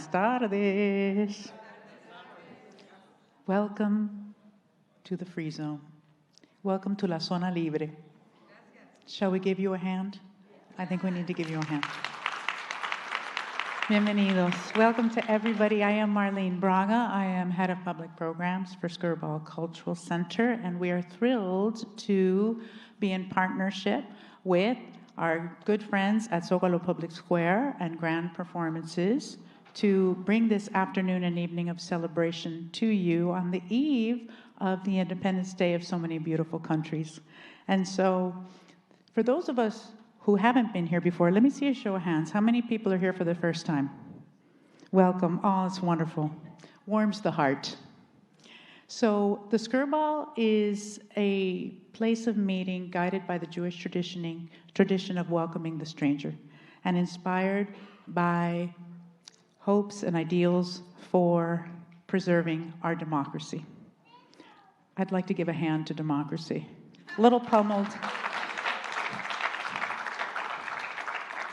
buenas tardes. Welcome to the free zone. Welcome to La Zona Libre. Shall we give you a hand? I think we need to give you a hand. Bienvenidos. Welcome to everybody. I am Marlene Braga. I am Head of Public Programs for Skirball Cultural Center, and we are thrilled to be in partnership with our good friends at Zócalo Public Square and Grand Performances to bring this afternoon and evening of celebration to you on the eve of the Independence Day of so many beautiful countries. And so, for those of us who haven't been here before, let me see a show of hands. How many people are here for the first time? Welcome. Oh, it's wonderful. Warms the heart. So the Skirball is a place of meeting guided by the Jewish tradition of welcoming the stranger and inspired by hopes and ideals for preserving our democracy. I'd like to give a hand to democracy. A little pummeled.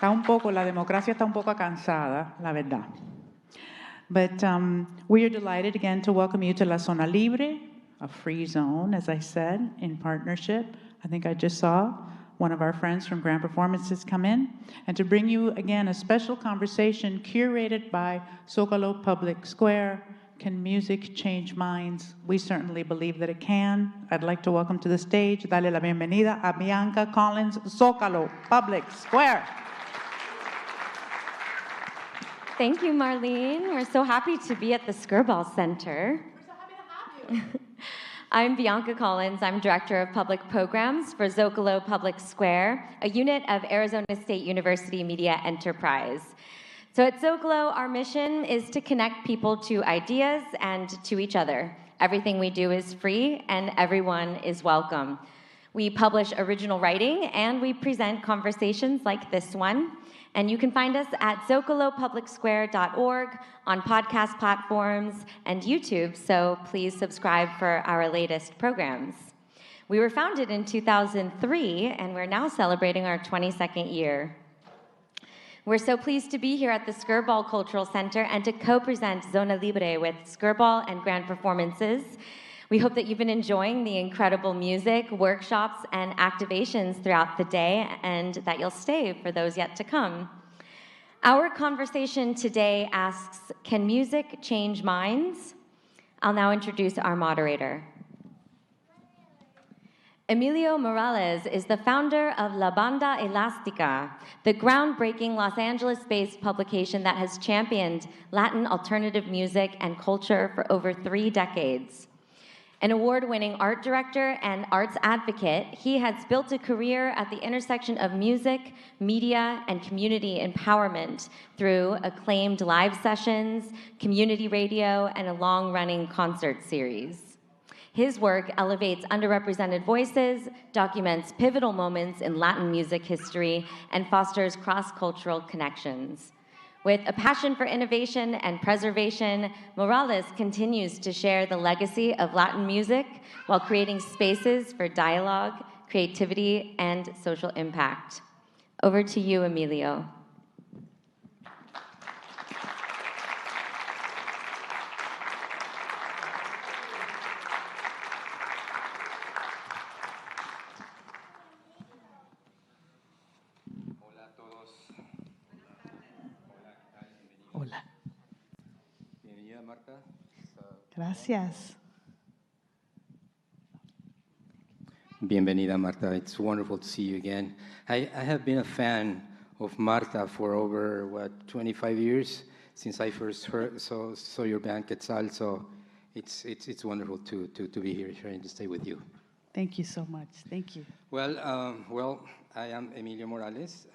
La democracia está un poco cansada, la verdad. But we are delighted again to welcome you to La Zona Libre, a free zone, as I said, in partnership. I think I just saw one of our friends from Grand Performances come in, and to bring you again a special conversation curated by Zócalo Public Square. Can music change minds? We certainly believe that it can. I'd like to welcome to the stage, dale la bienvenida a Bianca Collins, Zócalo Public Square. Thank you, Marlene. We're so happy to be at the Skirball Center. We're so happy to have you. I'm Bianca Collins. I'm Director of Public Programs for Zócalo Public Square, a unit of Arizona State University Media Enterprise. So at Zócalo, our mission is to connect people to ideas and to each other. Everything we do is free and everyone is welcome. We publish original writing and we present conversations like this one. And you can find us at zocalopublicsquare.org on podcast platforms and YouTube, so please subscribe for our latest programs. We were founded in 2003, and we're now celebrating our 22nd year. We're so pleased to be here at the Skirball Cultural Center and to co-present Zona Libre with Skirball and Grand Performances. We hope that you've been enjoying the incredible music, workshops, and activations throughout the day, and that you'll stay for those yet to come. Our conversation today asks, can music change minds? I'll now introduce our moderator. Emilio Morales is the founder of La Banda Elástica, the groundbreaking Los Angeles-based publication that has championed Latin alternative music and culture for over 3 decades. An award-winning art director and arts advocate, he has built a career at the intersection of music, media, and community empowerment through acclaimed live sessions, community radio, and a long-running concert series. His work elevates underrepresented voices, documents pivotal moments in Latin music history, and fosters cross-cultural connections. With a passion for innovation and preservation, Morales continues to share the legacy of Latin music while creating spaces for dialogue, creativity, and social impact. Over to you, Emilio. Hola. Bienvenida, Marta. Gracias. Bienvenida, Marta. It's wonderful to see you again. I have been a fan of Marta for over, 25 years since I first saw your band, Quetzal. So it's wonderful to be here and to stay with you. Thank you so much. Thank you. Well, I am Emilio Morales.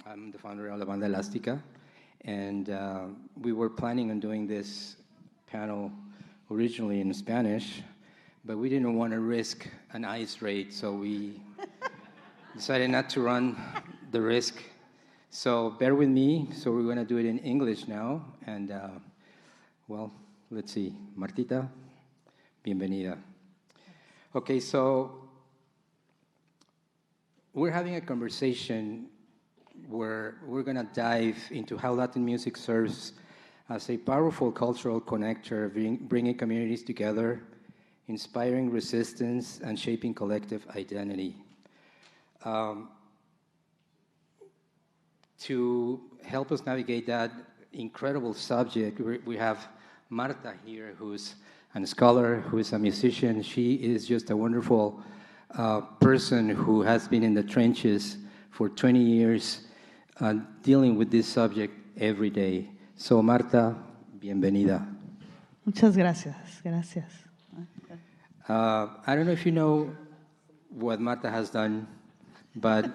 I'm the founder of La Banda Elástica. And we were planning on doing this panel originally in Spanish, but we didn't want to risk an ice raid, so we decided not to run the risk. So bear with me. So we're going to do it in English now. And, let's see. Martita, bienvenida. Okay, so we're having a conversation where we're going to dive into how Latin music serves as a powerful cultural connector, bringing communities together, inspiring resistance, and shaping collective identity. To help us navigate that incredible subject, we have Martha here, who's a scholar, who is a musician. She is just a wonderful person who has been in the trenches for 20 years, dealing with this subject every day. So, Martha, bienvenida. Muchas gracias. Gracias. I don't know if you know what Martha has done, but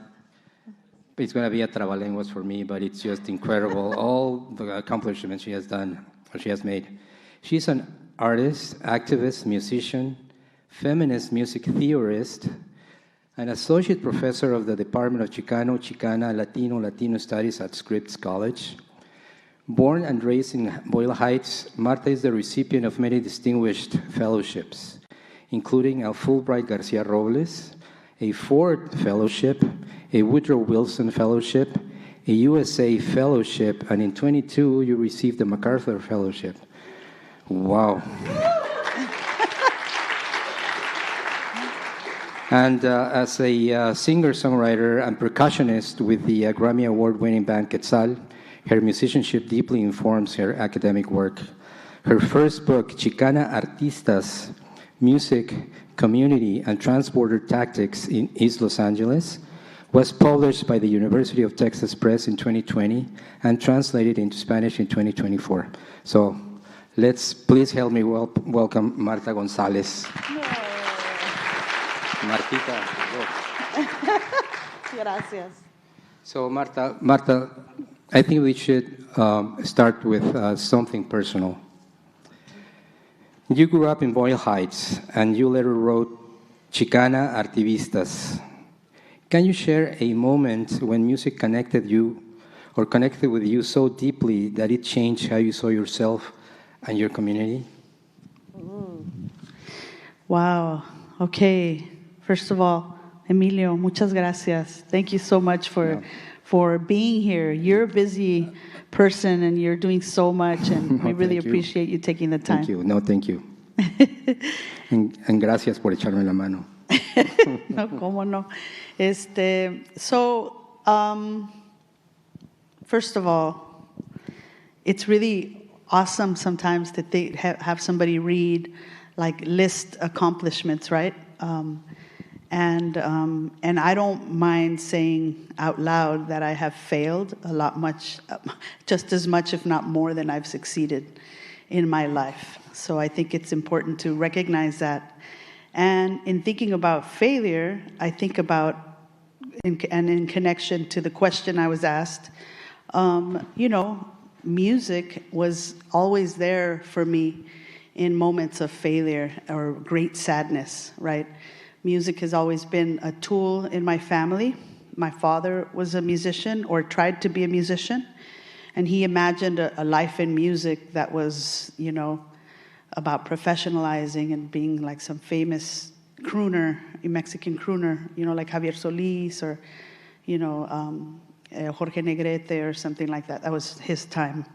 it's going to be a trabalenguas for me, but it's just incredible, all the accomplishments she has done, or she has made. She's an artist, activist, musician, feminist music theorist, an associate professor of the Department of Latino Studies at Scripps College. Born and raised in Boyle Heights, Martha is the recipient of many distinguished fellowships, including a Fulbright Garcia Robles, a Ford Fellowship, a Woodrow Wilson Fellowship, a USA Fellowship, and in 22 you received the MacArthur Fellowship. Wow. And as a singer-songwriter and percussionist with the Grammy Award-winning band Quetzal, her musicianship deeply informs her academic work. Her first book, Chicana Artistas, Music, Community, and Transborder Tactics in East Los Angeles, was published by the University of Texas Press in 2020 and translated into Spanish in 2024. So let's please help me welcome Martha Gonzalez. Martita. Gracias. So Martha, I think we should start with something personal. You grew up in Boyle Heights, and you later wrote Chicana Artivistas. Can you share a moment when music connected with you so deeply that it changed how you saw yourself and your community? Wow. Okay. First of all, Emilio, muchas gracias. Thank you so much for being here. You're a busy person and you're doing so much, and we really appreciate you taking the time. Thank you. No, thank you. and gracias por echarme la mano. No, cómo no. First of all, it's really awesome sometimes that they have somebody read, list accomplishments, right? And I don't mind saying out loud that I have failed just as much, if not more, than I've succeeded in my life. So I think it's important to recognize that. And in thinking about failure, I think about, in connection to the question I was asked, music was always there for me in moments of failure or great sadness, right? Music has always been a tool in my family. My father was a musician, or tried to be a musician, and he imagined a life in music that was, about professionalizing and being like some famous crooner, a Mexican crooner, like Javier Solis or, Jorge Negrete or something like that. That was his time.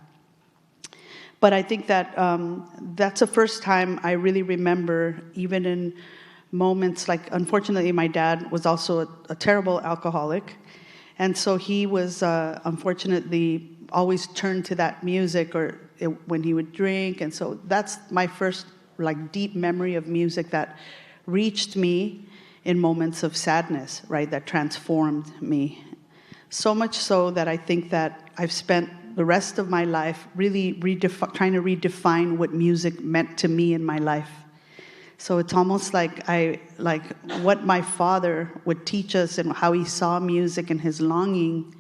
But I think that that's the first time I really remember, even in moments unfortunately, my dad was also a terrible alcoholic. And so he was, unfortunately, always turned to that music when he would drink. And so that's my first deep memory of music that reached me in moments of sadness, right, that transformed me. So much so that I think that I've spent the rest of my life really trying to redefine what music meant to me in my life. So it's almost like what my father would teach us and how he saw music and his longing.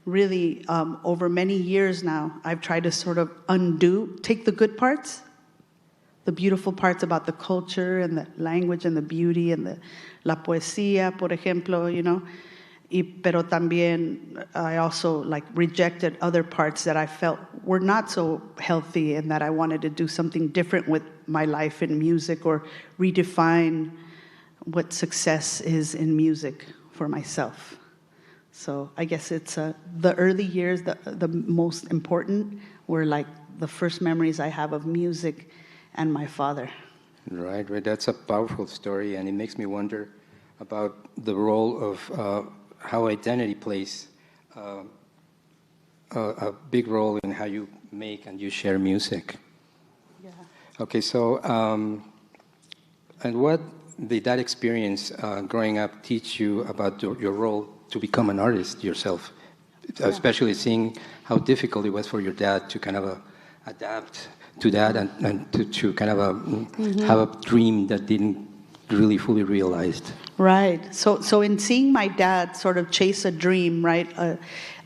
Really, over many years now, I've tried to sort of take the good parts, the beautiful parts about the culture and the language and the beauty and la poesía, por ejemplo, pero también I also rejected other parts that I felt were not so healthy, and that I wanted to do something different with my life in music, or redefine what success is in music for myself. So I guess it's the early years, the most important, were the first memories I have of music and my father. Right. That's a powerful story, and it makes me wonder about the role of how identity plays a big role in how you make and you share music. Yeah. Okay, so, and what did that experience growing up teach you about your role to become an artist yourself? Yeah. Especially seeing how difficult it was for your dad to kind of adapt to that and to kind of have a dream that didn't really fully realized. Right. So in seeing my dad sort of chase a dream, right?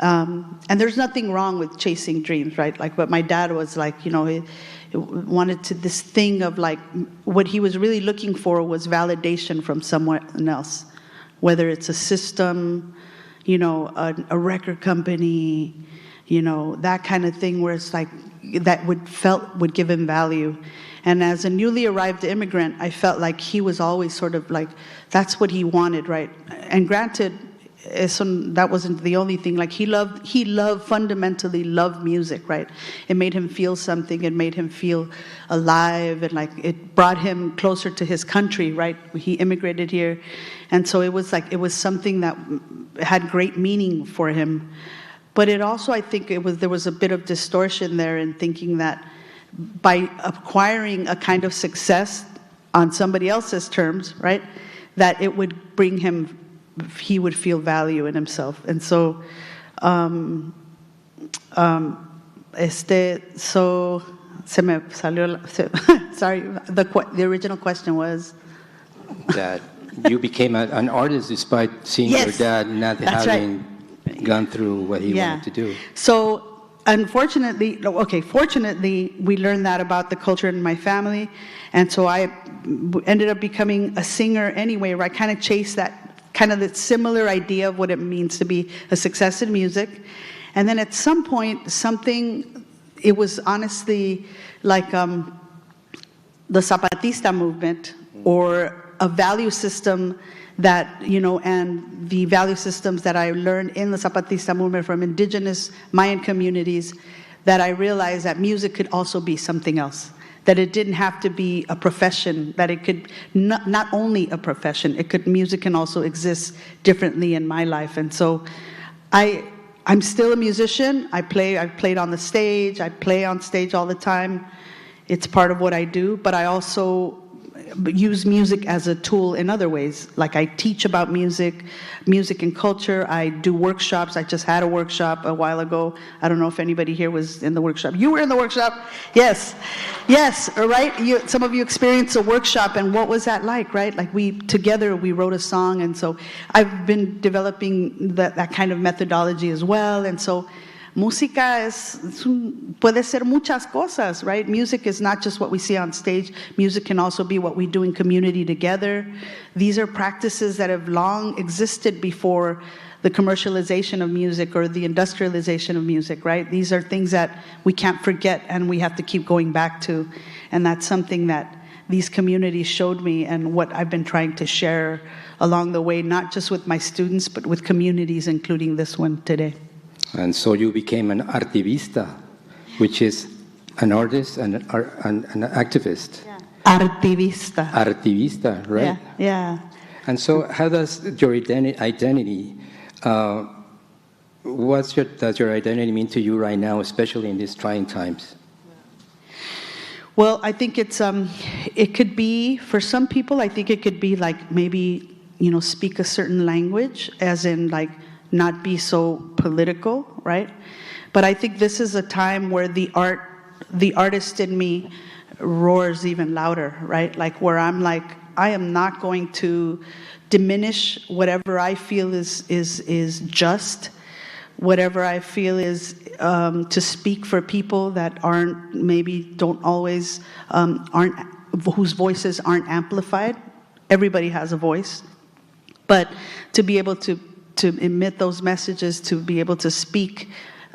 And there's nothing wrong with chasing dreams, right? Like, but my dad was like, he wanted to this thing of like, what he was really looking for was validation from someone else, whether it's a system, a record company, that kind of thing, where it's like that would give him value. And as a newly arrived immigrant, I felt like he was always sort of like, that's what he wanted, right? And granted, that wasn't the only thing. Like, he fundamentally loved music, right? It made him feel something. It made him feel alive, and like it brought him closer to his country, right? He immigrated here, and so it was something that had great meaning for him. But it also, I think, there was a bit of distortion there in thinking that by acquiring a kind of success on somebody else's terms, right, that it would bring him, he would feel value in himself. And so, so se me salió, sorry, the original question was? That you became an artist despite seeing your dad not having gone through what he wanted to do. So, fortunately, we learned that about the culture in my family, and so I ended up becoming a singer anyway, where I kind of chased that kind of the similar idea of what it means to be a success in music. And then at some point, it was honestly like the Zapatista movement, or a value system that, and the value systems that I learned in the Zapatista movement from indigenous Mayan communities, that I realized that music could also be something else, that it didn't have to be a profession, that it could not only a profession, music can also exist differently in my life. And so I'm still a musician. I've played on the stage. I play on stage all the time. It's part of what I do, but I also use music as a tool in other ways. Like, I teach about music and culture. I do workshops. I just had a workshop a while ago. I don't know if anybody here was in the workshop. You were in the workshop? Yes, right? Some of you experienced a workshop, and what was that like, right? Like, together we wrote a song, and so I've been developing that kind of methodology as well. And so música puede ser muchas cosas, right? Music is not just what we see on stage. Music can also be what we do in community together. These are practices that have long existed before the commercialization of music or the industrialization of music, right? These are things that we can't forget and we have to keep going back to. And that's something that these communities showed me, and what I've been trying to share along the way, not just with my students, but with communities, including this one today. And so you became an artivista, which is an artist and an activist. Yeah. Artivista. Artivista, right? Yeah. And so how does your identity, does your identity mean to you right now, especially in these trying times? Well, I think it could be, for some people, I think it could be like maybe, speak a certain language, as in like, not be so political, right? But I think this is a time where the artist in me roars even louder, right? Like, where I'm like, I am not going to diminish whatever I feel is just, whatever I feel is to speak for people that whose voices aren't amplified. Everybody has a voice, but to be able to emit those messages, to be able to speak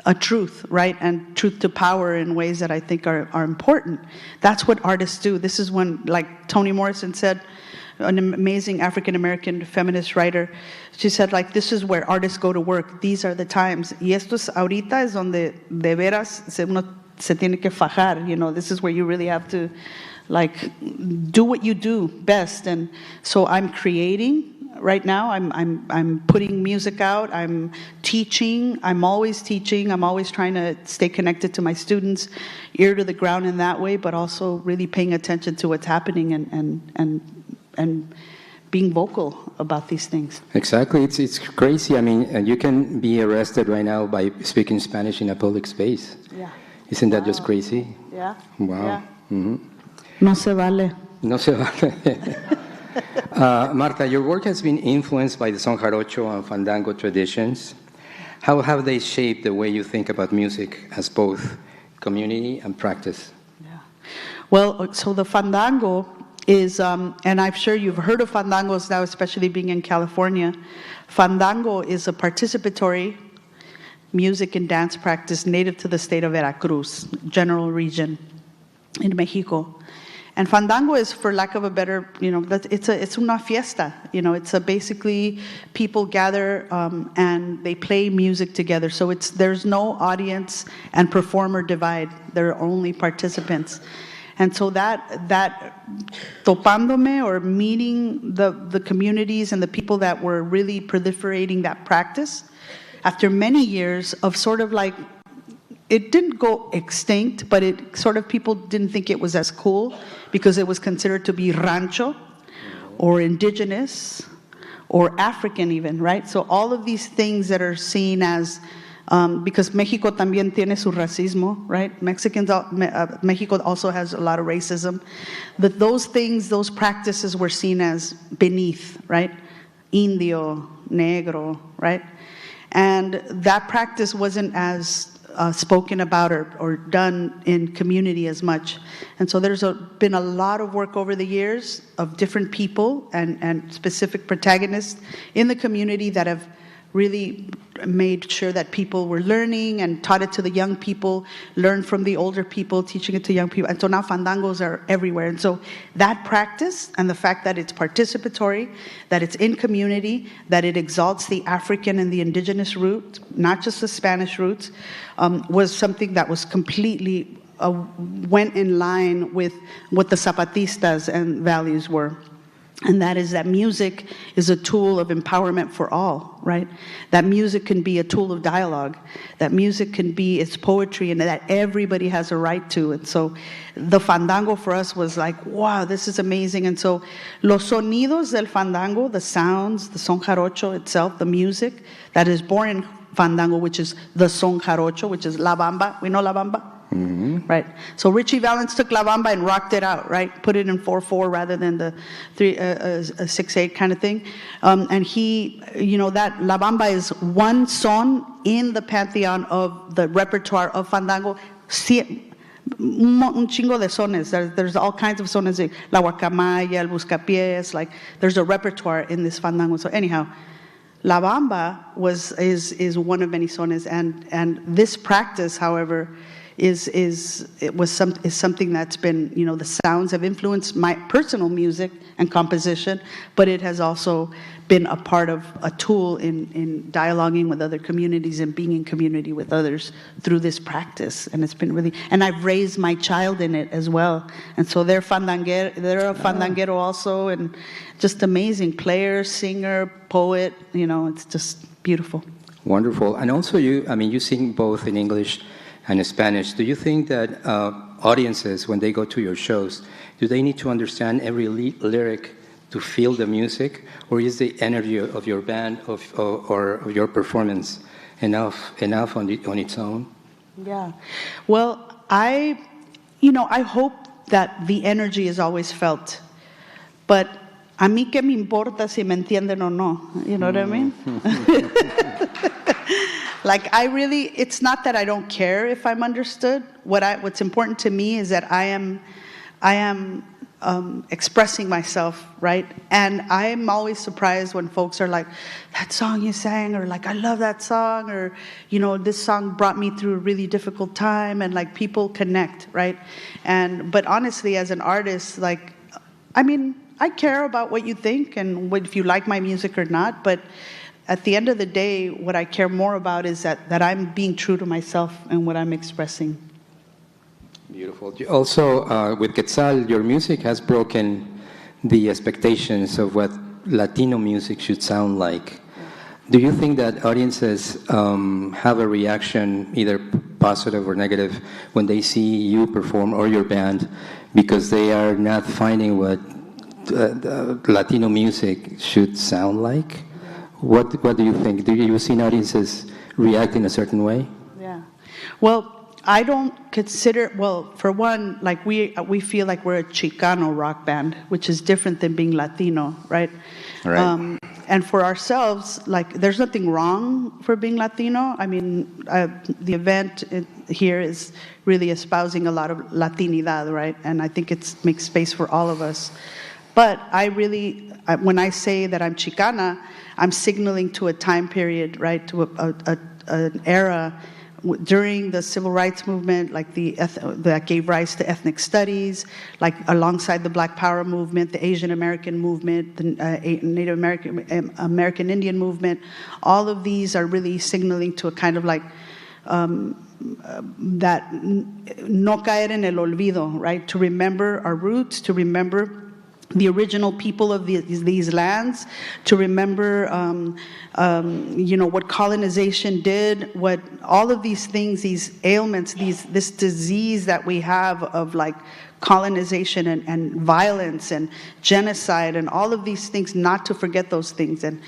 a truth, right? And truth to power in ways that I think are important. That's what artists do. This is when, like Toni Morrison said, an amazing African-American feminist writer, she said, like, this is where artists go to work. These are the times. Y esto es ahorita es donde de veras uno se tiene que fajar, you know, this is where you really have to like do what you do best. And so I'm creating right now. I'm putting music out. I'm teaching. I'm always teaching. I'm always trying to stay connected to my students, ear to the ground in that way, but also really paying attention to what's happening and being vocal about these things. Exactly. It's crazy. I mean, you can be arrested right now by speaking Spanish in a public space. Yeah. Isn't that just crazy? Yeah. Wow. Yeah. Mm-hmm. No se vale. No se vale. Martha, your work has been influenced by the son jarocho and fandango traditions. How have they shaped the way you think about music as both community and practice? Yeah. Well, so the fandango is, and I'm sure you've heard of fandangos now, especially being in California. Fandango is a participatory music and dance practice native to the state of Veracruz, general region in Mexico. And fandango is, for lack of a better, you know, it's una fiesta. You know, it's basically people gather and they play music together. So there's no audience and performer divide. There are only participants. And so that topándome or meeting the communities and the people that were really proliferating that practice, after many years of sort of like, it didn't go extinct, but it sort of, people didn't think it was as cool because it was considered to be rancho or indigenous or African even, right? So all of these things that are seen as, because Mexico también tiene su racismo, right? Mexico also has a lot of racism. But those things, those practices were seen as beneath, right? Indio, negro, right? And that practice wasn't as spoken about or done in community as much. And so there's been a lot of work over the years of different people and specific protagonists in the community that have really made sure that people were learning and taught it to the young people, learned from the older people, teaching it to young people. And so now fandangos are everywhere. And so that practice and the fact that it's participatory, that it's in community, that it exalts the African and the indigenous root, not just the Spanish roots, was something that was completely, went in line with what the Zapatistas and values were. And that is that music is a tool of empowerment for all, right? That music can be a tool of dialogue. That music can be its poetry and that everybody has a right to. And so the fandango for us was like, wow, this is amazing. And so los sonidos del fandango, the sounds, the son jarocho itself, the music that is born in fandango, which is the son jarocho, which is la bamba. We know la bamba? Mm-hmm. Right. So Richie Valens took La Bamba and rocked it out, right? Put it in 4/4 rather than the 6/8 kind of thing. And he, you know, that La Bamba is one son in the pantheon of the repertoire of fandango. Un chingo de sones. There's all kinds of sones. La guacamaya, el buscapiés. Like there's a repertoire in this fandango. So anyhow, La Bamba is one of many sones, and this practice, however, is something that's been, you know, the sounds have influenced my personal music and composition, but it has also been a part of a tool in dialoguing with other communities and being in community with others through this practice. And it's been really, and I've raised my child in it as well. And so they're a fandanguero also, and just amazing player, singer, poet, you know, it's just beautiful. Wonderful. And also you sing both in English and in Spanish. Do you think that audiences, when they go to your shows, do they need to understand every lyric to feel the music, or is the energy of your band or of your performance enough on its own? Yeah. Well, I hope that the energy is always felt, but a mí que me importa si me entienden o no, you know what I mean? Like it's not that I don't care if I'm understood. What's important to me is that I am expressing myself, right? And I'm always surprised when folks are like, that song you sang, or like, I love that song, or, you know, this song brought me through a really difficult time, and like people connect, right? But honestly, as an artist, like, I mean, I care about what you think and if you like my music or not, but at the end of the day, what I care more about is that I'm being true to myself and what I'm expressing. Beautiful. Also, with Quetzal, your music has broken the expectations of what Latino music should sound like. Do you think that audiences have a reaction, either positive or negative, when they see you perform or your band, because they are not finding what Latino music should sound like? What do you think? Do you see audiences react in a certain way? Yeah. Well, I don't consider, well, for one, like we feel like we're a Chicano rock band, which is different than being Latino, right? Right. And for ourselves, like, there's nothing wrong for being Latino. I mean, the event here is really espousing a lot of Latinidad, right? And I think it makes space for all of us. But when I say that I'm Chicana, I'm signaling to a time period, right, to an era during the civil rights movement, like that gave rise to ethnic studies, like alongside the Black Power movement, the Asian American movement, the Native American Indian movement. All of these are really signaling to a kind of like that no caer en el olvido, right? To remember our roots, to remember the original people of these lands, to remember, what colonization did, what all of these things, these ailments, this disease that we have of like colonization and violence and genocide and all of these things, not to forget those things. And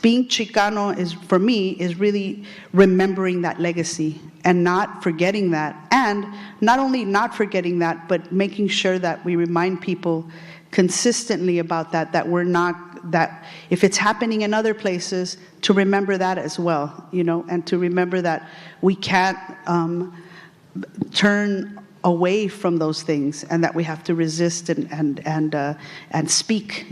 being Chicano for me, is really remembering that legacy and not forgetting that. And not only not forgetting that, but making sure that we remind people consistently about that we're not, that if it's happening in other places, to remember that as well, and to remember that we can't turn away from those things, and that we have to resist and speak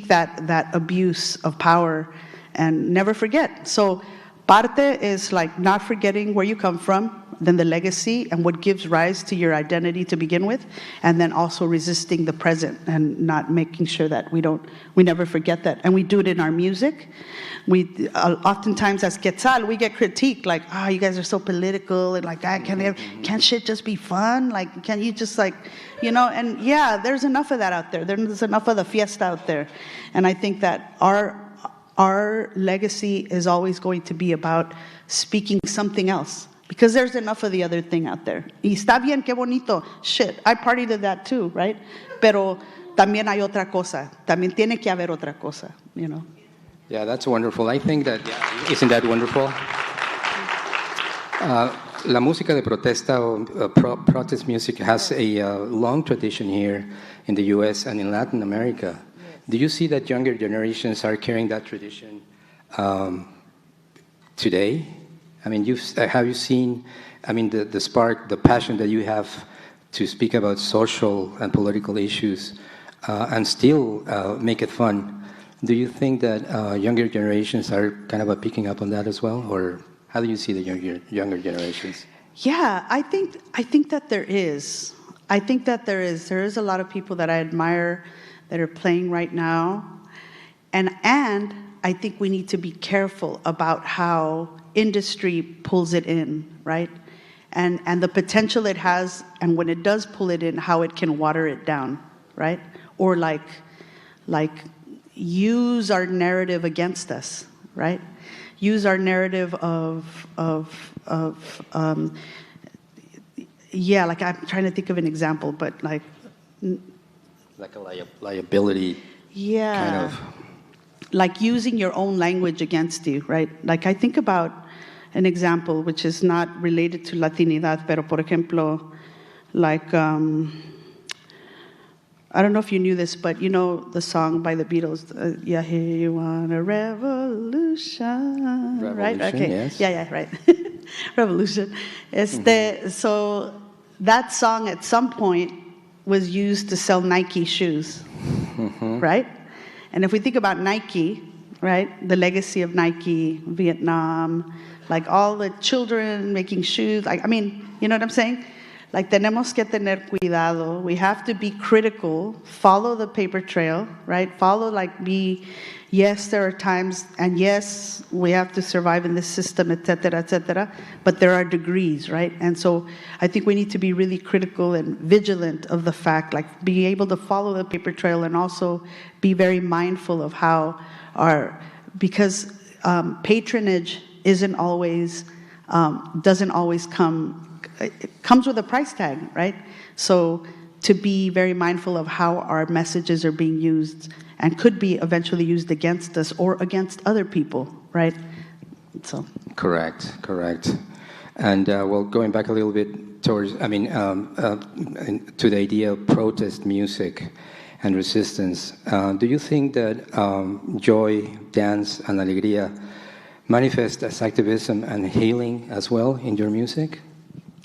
that abuse of power and never forget. So parte is like not forgetting where you come from, then the legacy and what gives rise to your identity to begin with, and then also resisting the present and not making sure that we never forget that. And we do it in our music. We oftentimes as Quetzal, we get critiqued like, you guys are so political, and like, can't shit just be fun? Like, can you just like, and yeah, there's enough of that out there. There's enough of the fiesta out there. And I think that our legacy is always going to be about speaking something else, because there's enough of the other thing out there. Y está bien, qué bonito. Shit, I partied to that too, right? Pero también hay otra cosa. También tiene que haber otra cosa, Yeah, that's wonderful. I think that, isn't that wonderful? La música de protesta o protest music has a long tradition here in the U.S. and in Latin America. Yes. Do you see that younger generations are carrying that tradition today? I mean, have you seen, the spark, the passion that you have to speak about social and political issues and still make it fun? Do you think that younger generations are kind of picking up on that as well? Or how do you see the younger generations? Yeah, I think that there is. I think that there is a lot of people that I admire that are playing right now. And I think we need to be careful about how industry pulls it in, right? And the potential it has, and when it does pull it in, how it can water it down, right? Or like use our narrative against us, right? Use our narrative like I'm trying to think of an example, but like a liability. Yeah. Kind of. Like using your own language against you, right? Like I think about an example which is not related to Latinidad, pero por ejemplo, like, I don't know if you knew this, but you know the song by the Beatles, yeah, here you want a revolution, right? Okay. Yes. Yeah, right. Revolution. So that song at some point was used to sell Nike shoes, right? And if we think about Nike, right, the legacy of Nike, Vietnam, like all the children making shoes, you know what I'm saying? like tenemos que tener cuidado. We have to be critical, follow the paper trail, right? Follow, yes, there are times, and yes, we have to survive in this system, et cetera, but there are degrees, right? And so I think we need to be really critical and vigilant of the fact, be able to follow the paper trail and also be very mindful of how because patronage doesn't always come, it comes with a price tag, right? So to be very mindful of how our messages are being used and could be eventually used against us or against other people, right? So. Correct. And going back a little bit towards, to the idea of protest music and resistance, do you think that joy, dance, and alegría manifest as activism and healing as well in your music?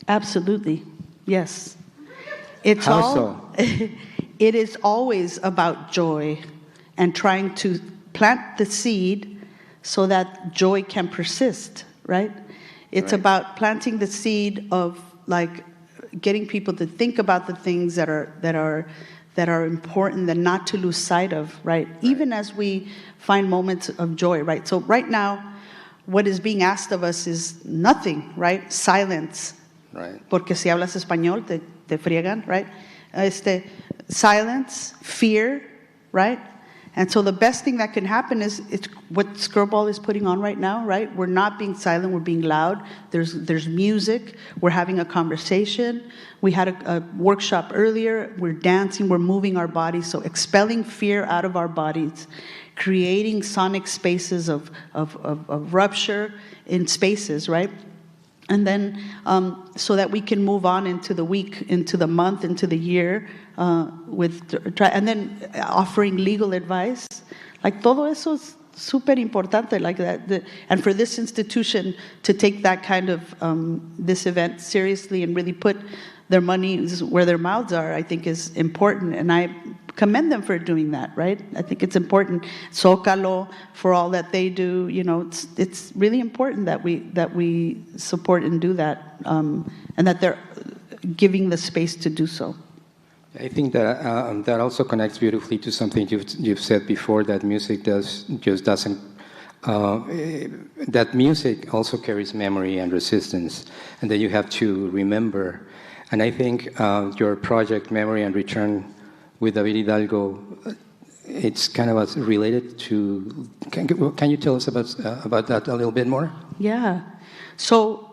Absolutely, yes. How so? It is always about joy and trying to plant the seed so that joy can persist, right? It's about planting the seed of getting people to think about the things that are important and not to lose sight of, right? Even as we find moments of joy, right? So right now, what is being asked of us is nothing, right? Silence. Right. Porque si hablas español, te friegan, right? Silence, fear, right? And so the best thing that can happen is it's what Skirball is putting on right now, right? We're not being silent, we're being loud. There's music, we're having a conversation. We had a workshop earlier, we're dancing, we're moving our bodies, so expelling fear out of our bodies, creating sonic spaces of rupture in spaces, right? And then so that we can move on into the week, into the month, into the year, and then offering legal advice. Todo eso es súper importante, that. And for this institution to take that kind of, this event seriously and really put their money where their mouths are, I think is important. And I commend them for doing that, right? I think it's important. Zócalo, for all that they do, it's really important that we support and do that, and that they're giving the space to do so. I think that that also connects beautifully to something you've said before, that music doesn't. That music also carries memory and resistance, and that you have to remember. And I think your project, Memory and Return, with David Hidalgo, it's kind of related to. Can you tell us about that a little bit more? Yeah. So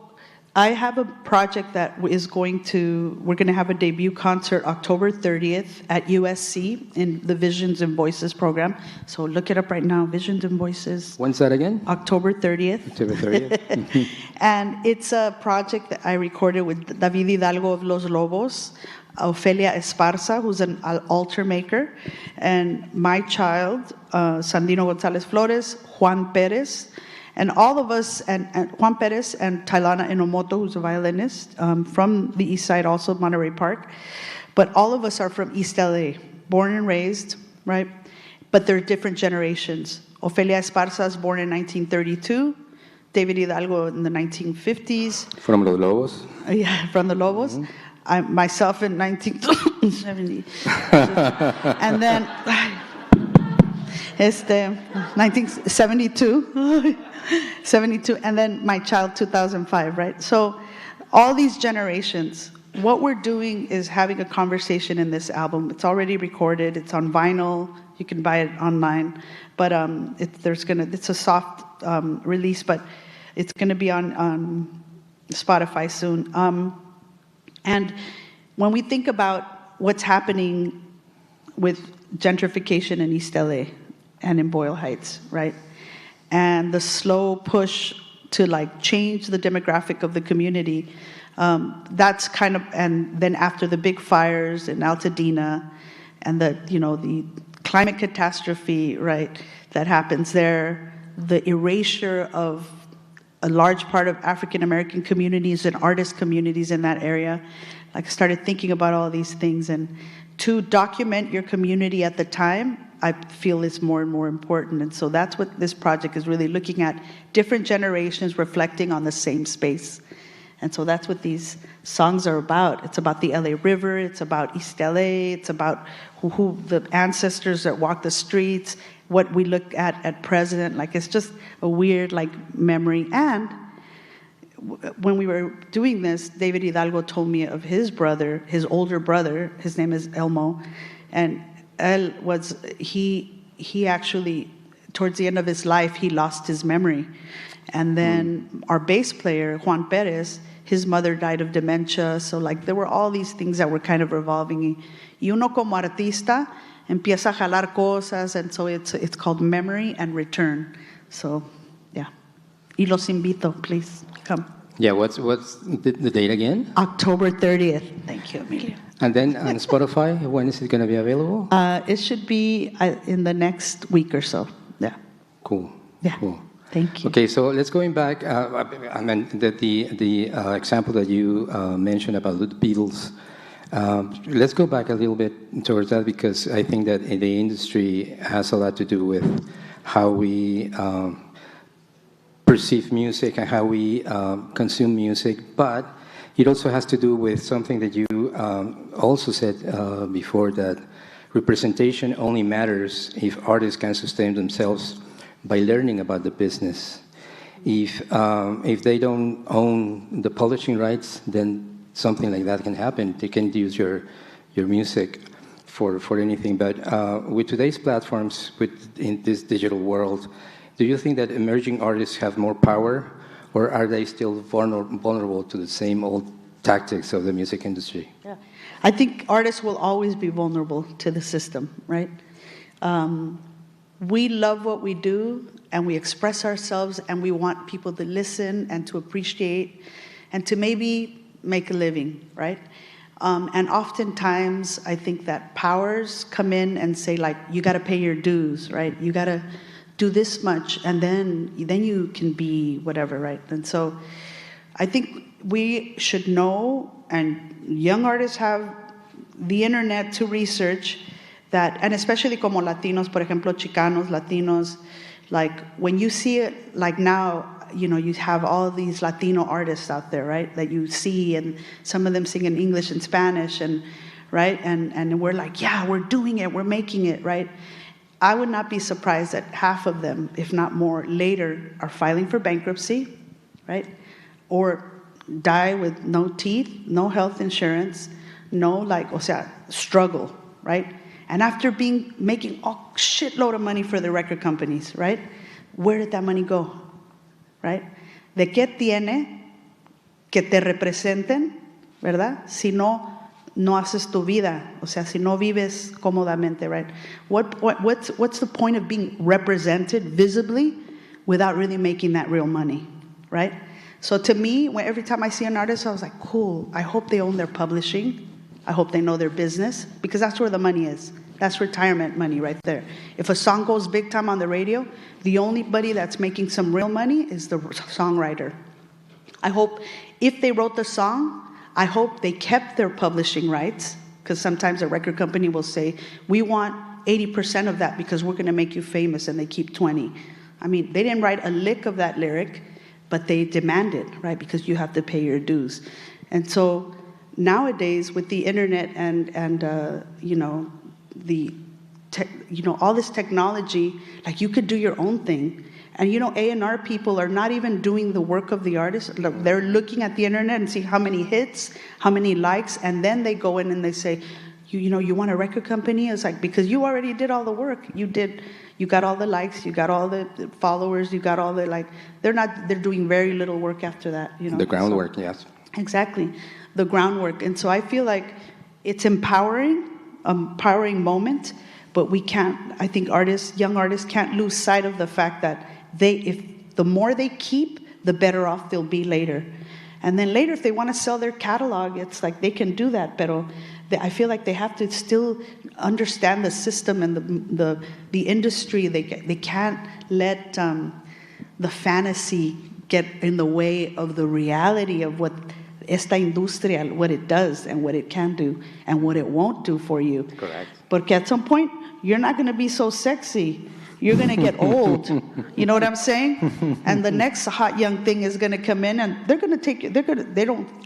I have a project that we're going to have a debut concert October 30th at USC in the Visions and Voices program. So look it up right now, Visions and Voices. When's that again? October 30th. October 30th. And it's a project that I recorded with David Hidalgo of Los Lobos, Ofelia Esparza, who's an altar maker, and my child, Sandino Gonzalez Flores, Juan Perez, and all of us, and Juan Perez and Tailana Enomoto, who's a violinist, from the East Side, also Monterey Park. But all of us are from East LA, born and raised, right? But they're different generations. Ofelia Esparza is born in 1932, David Hidalgo in the 1950s. From Los Lobos? Yeah, from the Lobos. Mm-hmm. I myself in 1970. And then 1972. 72, and then my child 2005, right? So all these generations, what we're doing is having a conversation in this album. It's already recorded, it's on vinyl, you can buy it online, but it's a soft release, but it's gonna be on Spotify soon. And when we think about what's happening with gentrification in East LA and in Boyle Heights, right? And the slow push to change the demographic of the community, that's kind of, and then after the big fires in Altadena and the climate catastrophe, right, that happens there, the erasure of a large part of African American communities and artist communities in that area, I started thinking about all these things, and to document your community at the time, I feel is more and more important. And so that's what this project is really looking at, different generations reflecting on the same space. And so that's what these songs are about. It's about the LA River, it's about East LA, it's about who the ancestors that walk the streets, what we look at present. Like, it's just a weird, like, memory. And when we were doing this, David Hidalgo told me of his brother, his older brother. His name is Elmo, and El was he actually, towards the end of his life, he lost his memory. And then our bass player, Juan Perez, his mother died of dementia. So, like, there were all these things that were kind of revolving. Y uno como artista empieza a jalar cosas, and so it's called Memory and Return. So, yeah. Y los invito, please come. Yeah, what's the date again? October 30th. Thank you, Emilio. And then on Spotify, when is it going to be available? It should be in the next week or so. Yeah. Cool. Yeah. Cool. Thank you. Okay, so let's going back. I mean, the example that you mentioned about the Beatles. Let's go back a little bit towards that, because I think that the industry has a lot to do with how we perceive music and how we consume music, but it also has to do with something that you also said before, that representation only matters if artists can sustain themselves by learning about the business. If they don't own the publishing rights, then something like that can happen. They can use your music for anything. But with today's platforms, in this digital world, do you think that emerging artists have more power, or are they still vulnerable to the same old tactics of the music industry? Yeah. I think artists will always be vulnerable to the system, right? We love what we do, and we express ourselves, and we want people to listen and to appreciate and to maybe make a living, right? And oftentimes, I think that powers come in and say, like, you got to pay your dues, right? You got to do this much, and then you can be whatever, right? And so I think we should know, and young artists have the internet to research that, and especially como Latinos, por ejemplo, Chicanos, Latinos, like, when you see it, like now, you know, you have all these Latino artists out there, right, that you see, and some of them sing in English and Spanish, and right, and we're like, yeah, we're doing it, we're making it, right? I would not be surprised that half of them, if not more, later are filing for bankruptcy, right? Or die with no teeth, no health insurance, no, like, o sea, struggle, right? And after making a shitload of money for the record companies, right? Where did that money go, right? ¿De qué tiene que te representen, verdad? Si no haces tu vida, o sea, si no vives cómodamente, right? What's the point of being represented visibly without really making that real money, right? So to me, every time I see an artist, I was like, cool, I hope they own their publishing. I hope they know their business, because that's where the money is. That's retirement money right there. If a song goes big time on the radio, the only body that's making some real money is the songwriter. I hope if they wrote the song, I hope they kept their publishing rights, because sometimes a record company will say, we want 80% of that because we're going to make you famous, and they keep 20. I mean, they didn't write a lick of that lyric, but they demand it, right, because you have to pay your dues. And so nowadays, with the internet and you know, all this technology, like, you could do your own thing. And, you know, A&R people are not even doing the work of the artist. They're looking at the internet and see how many hits, how many likes, and then they go in and they say, you know, you want a record company? It's like, because you already did all the work. You got all the likes, you got all the followers, you got all the, like, they're doing very little work after that, you know. The groundwork, so, yes. Exactly, the groundwork. And so I feel like it's empowering moment, but we can't, I think young artists can't lose sight of the fact that if the more they keep, the better off they'll be later. And then later, if they want to sell their catalog, it's like they can do that, but I feel like they have to still understand the system and the industry. They can't let the fantasy get in the way of the reality of what esta industria, what it does and what it can do and what it won't do for you. Correct. Porque at some point, you're not going to be so sexy you're going to get old. You know what I'm saying? And the next hot young thing is going to come in, and they're going to take you.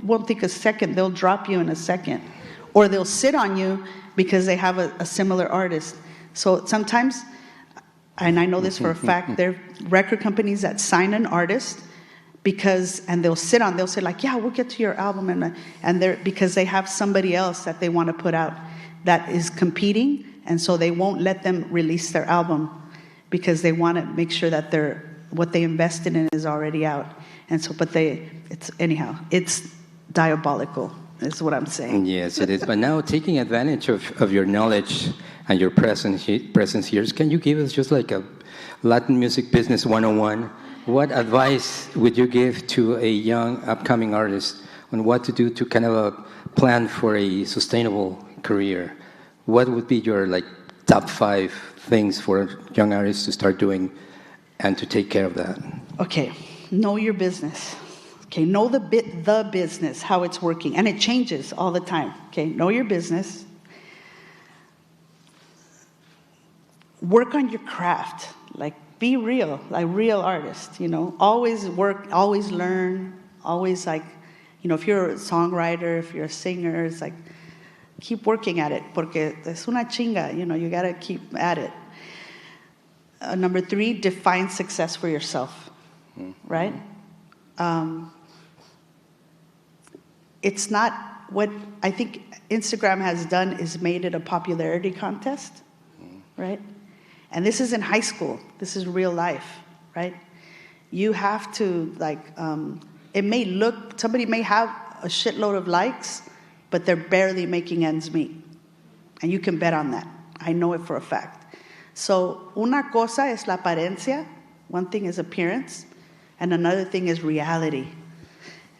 Won't take a second. They'll drop you in a second, or they'll sit on you because they have a similar artist. So sometimes, and I know this for a fact, there are record companies that sign an artist and they'll say like, yeah, we'll get to your album, and they're because they have somebody else that they want to put out that is competing, and so they won't let them release their album because they want to make sure that what they invested in is already out. And so, it's diabolical, is what I'm saying. Yes, it is. But now, taking advantage of your knowledge and your presence here, can you give us just like a Latin music business 101? What advice would you give to a young upcoming artist on what to do to kind of plan for a sustainable career? What would be your top 5 things for young artists to start doing and to take care of that? Okay, know your business. Okay, know the business, how it's working, and it changes all the time. Okay, know your business. Work on your craft. Be real, like real artist, Always work, always learn, always if you're a songwriter, if you're a singer, it's keep working at it, porque es una chinga, you gotta keep at it. Number 3, define success for yourself, right? It's not what I think Instagram has done is made it a popularity contest, right? And this is in high school. This is real life, right? You have to, somebody may have a shitload of likes, but they're barely making ends meet. And you can bet on that. I know it for a fact. So, una cosa es la apariencia. One thing is appearance. And another thing is reality.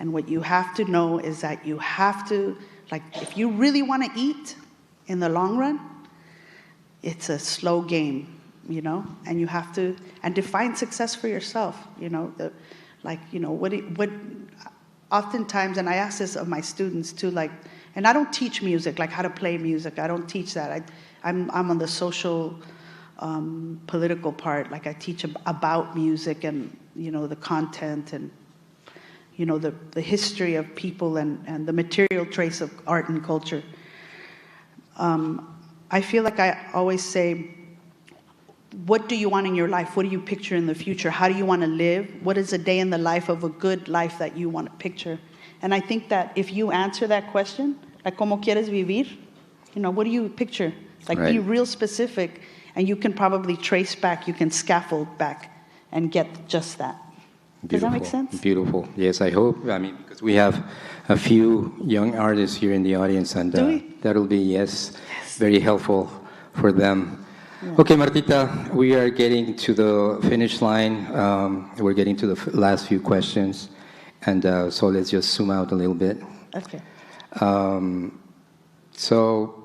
And what you have to know is that you have to, if you really want to eat in the long run, it's a slow game. And you have to, and define success for yourself, oftentimes, and I ask this of my students too, and I don't teach music, how to play music, I don't teach that. I'm on the social, political part, I teach about music and, the content and, the history of people and the material trace of art and culture. I feel like I always say, what do you want in your life? What do you picture in the future? How do you want to live? What is a day in the life of a good life that you want to picture? And I think that if you answer that question, ¿cómo quieres vivir? What do you picture? Be real specific, and you can probably trace back, you can scaffold back and get just that. Does that make sense? Beautiful. Yes, I hope. Because we have a few young artists here in the audience, and that'll be, yes, very helpful for them. Yeah. Okay, Martita, we are getting to the finish line. We're getting to the last few questions. And so let's just zoom out a little bit. Okay. So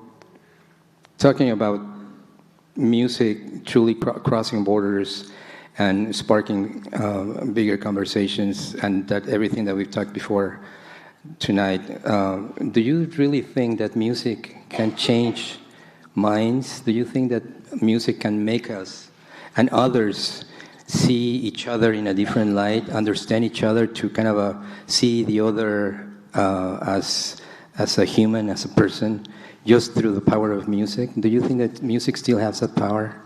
talking about music truly crossing borders and sparking bigger conversations, and that everything that we've talked before tonight, do you really think that music can change minds? Do you think that music can make us and others see each other in a different light, understand each other, to kind of see the other as a human, as a person, just through the power of music? Do you think that music still has that power?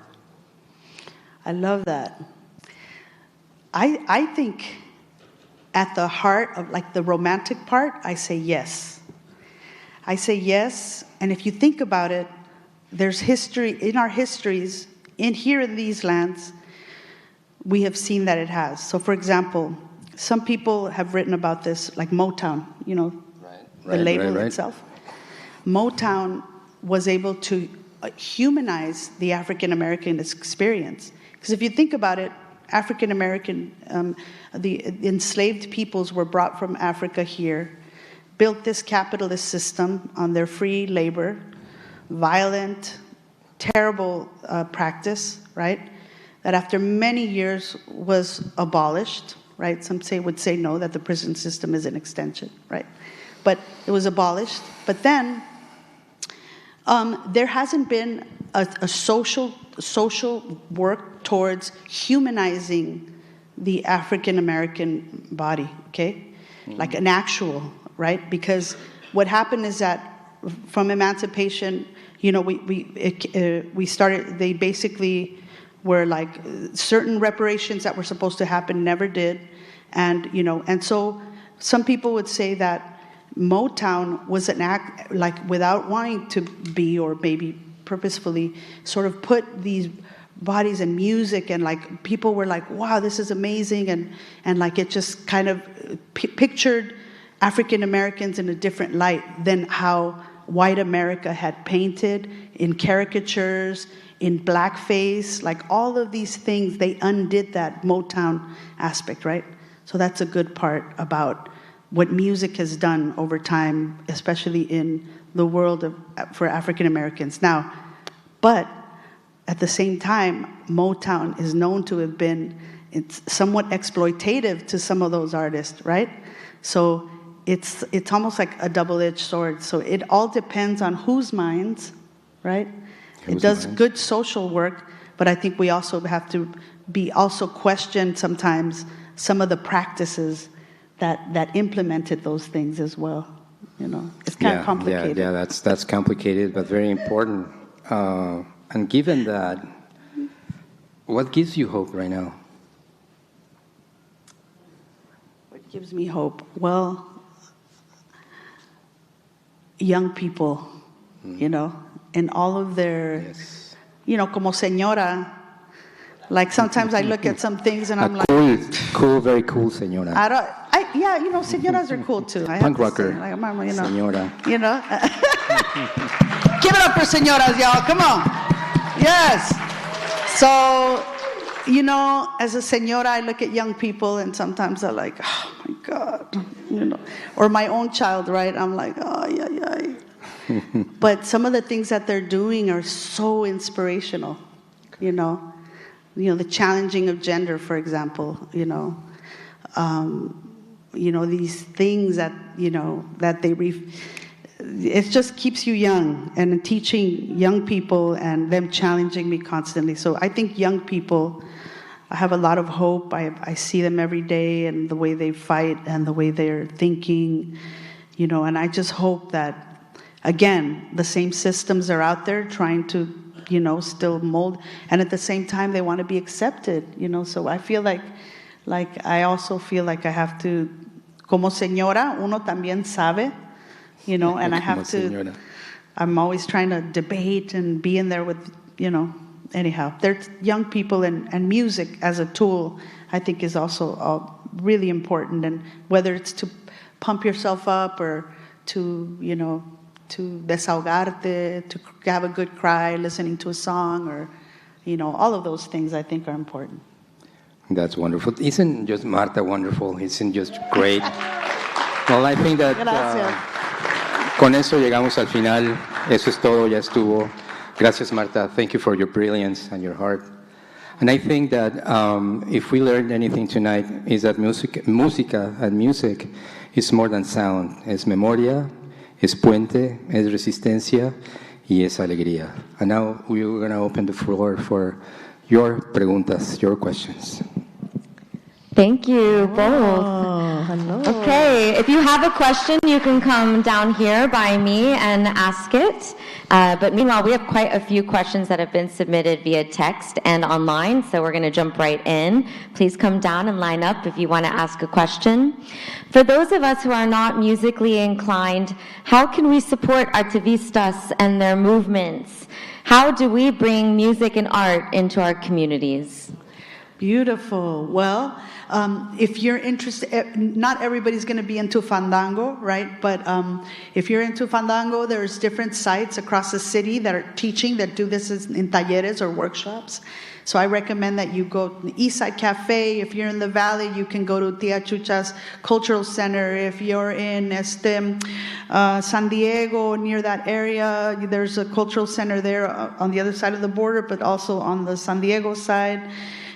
I love that. I think at the heart of the romantic part, I say yes. I say yes, and if you think about it, there's history, in our histories, here in these lands, we have seen that it has. So for example, some people have written about this, like Motown, the label itself. Motown was able to humanize the African American experience. Because if you think about it, African American, the enslaved peoples were brought from Africa here, built this capitalist system on their free labor, violent, terrible practice, right? That after many years was abolished, right? Some would say no, that the prison system is an extension, right? But it was abolished. But then There hasn't been a social work towards humanizing the African American body, okay? Like an actual, right? Because what happened is that from emancipation, you know, we started, they basically were like certain reparations that were supposed to happen never did. And, you know, and so some people would say that Motown was an act, like without wanting to be, or maybe purposefully, sort of put these bodies and music, and like people were like, wow, this is amazing, and like it just kind of pictured African Americans in a different light than how white America had painted in caricatures, in blackface, like all of these things. They undid that Motown aspect, right? So that's a good part about what music has done over time, especially in the world for African Americans. Now, but at the same time, Motown is known to have been somewhat exploitative to some of those artists, right? So it's almost like a double-edged sword. So it all depends on whose minds, right? It does good social work, but I think we also have to be also question sometimes some of the practices that implemented those things as well. You know, it's kind of complicated. Yeah, that's complicated, but very important. And given that, what gives you hope right now? What gives me hope? Well, young people, you know, and all of their, you know, como señora. Like sometimes I look at some things and I'm like, cool, very cool señora. Yeah, you know, señoras are cool too. Punk rocker, like, mama, you know, señora. You know, give it up for señoras, y'all. Come on. Yes. So, you know, as a señora, I look at young people and sometimes I'm like, oh my God, you know, or my own child, right? I'm like, oh, yeah. But some of the things that they're doing are so inspirational, you know, the challenging of gender, for example, you know, these things that, you know, that it just keeps you young, and teaching young people and them challenging me constantly. So I think young people, I have a lot of hope. I see them every day, and the way they fight and the way they're thinking, you know, and I just hope that, again, the same systems are out there trying to, you know, still mold, and at the same time they want to be accepted, you know. So I feel like I also feel like I have to, como señora, uno también sabe, you know, and I have to, I'm always trying to debate and be in there with, you know, anyhow. There's young people, and music as a tool, I think, is also really important, and whether it's to pump yourself up or to, you know, to desahogarte, to have a good cry listening to a song, or, you know, all of those things I think are important. That's wonderful. Isn't just Martha wonderful? Isn't just great? Well, I think that con eso llegamos al final. Eso es todo, ya estuvo. Gracias, Martha. Thank you for your brilliance and your heart. And I think that if we learned anything tonight, is that música and music is more than sound. Es memoria, es puente, es resistencia, y es alegría. And now we're going to open the floor for your preguntas, your questions. Thank you both. Hello. Okay, if you have a question, you can come down here by me and ask it. But meanwhile, we have quite a few questions that have been submitted via text and online, so we're going to jump right in. Please come down and line up if you want to ask a question. For those of us who are not musically inclined, how can we support artivistas and their movements? How do we bring music and art into our communities? Beautiful. Well, if you're interested, not everybody's going to be into fandango, right? But if you're into fandango, there's different sites across the city that are teaching, that do this in talleres or workshops. So I recommend that you go to the Eastside Cafe. If you're in the Valley, you can go to Tia Chucha's Cultural Center. If you're in San Diego, near that area, there's a cultural center there on the other side of the border, but also on the San Diego side.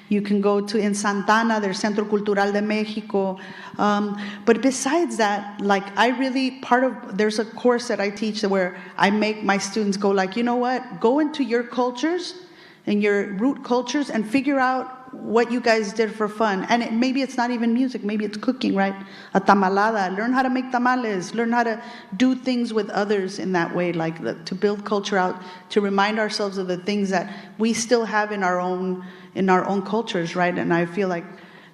You can go to, in Santana, there's Centro Cultural de Mexico. But besides that, like there's a course that I teach where I make my students go like, you know what, go into your cultures and your root cultures and figure out what you guys did for fun. And maybe it's not even music, maybe it's cooking, right? A tamalada, learn how to make tamales, learn how to do things with others in that way, like to build culture out, to remind ourselves of the things that we still have in our own cultures, right? And I feel like,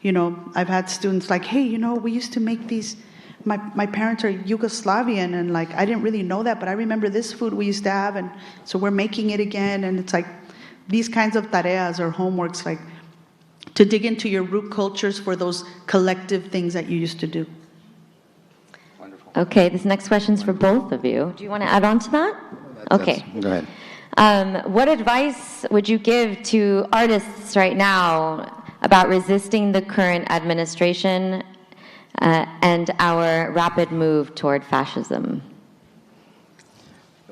you know, I've had students like, hey, you know, we used to make these, my parents are Yugoslavian, and like, I didn't really know that, but I remember this food we used to have, and so we're making it again. And it's like these kinds of tareas or homeworks, like, to dig into your root cultures for those collective things that you used to do. Wonderful. Okay, this next question's for both of you. Do you want to add on to that? Okay. Go ahead. What advice would you give to artists right now about resisting the current administration and our rapid move toward fascism?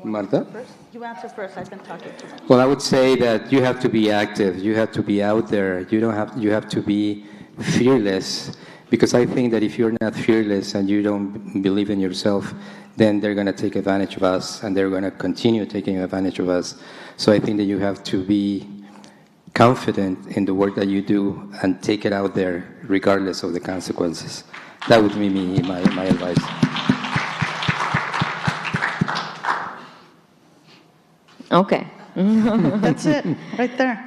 Martha? You answer first. I've been talking too much. Well, I would say that you have to be active. You have to be out there. You have to be fearless, because I think that if you're not fearless and you don't believe in yourself, then they're going to take advantage of us, and they're going to continue taking advantage of us. So I think that you have to be confident in the work that you do and take it out there regardless of the consequences. That would be my advice. Okay. That's it, right there.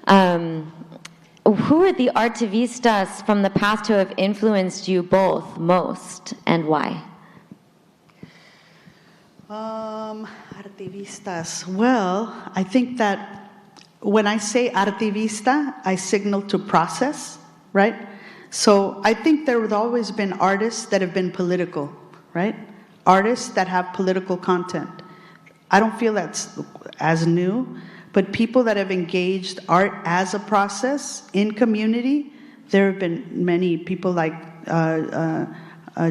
Who are the artivistas from the past who have influenced you both most, and why? Artivistas. Well, I think that when I say artivista, I signal to process, right? So I think there have always been artists that have been political, right? Artists that have political content. I don't feel that's as new, but people that have engaged art as a process in community, there have been many people like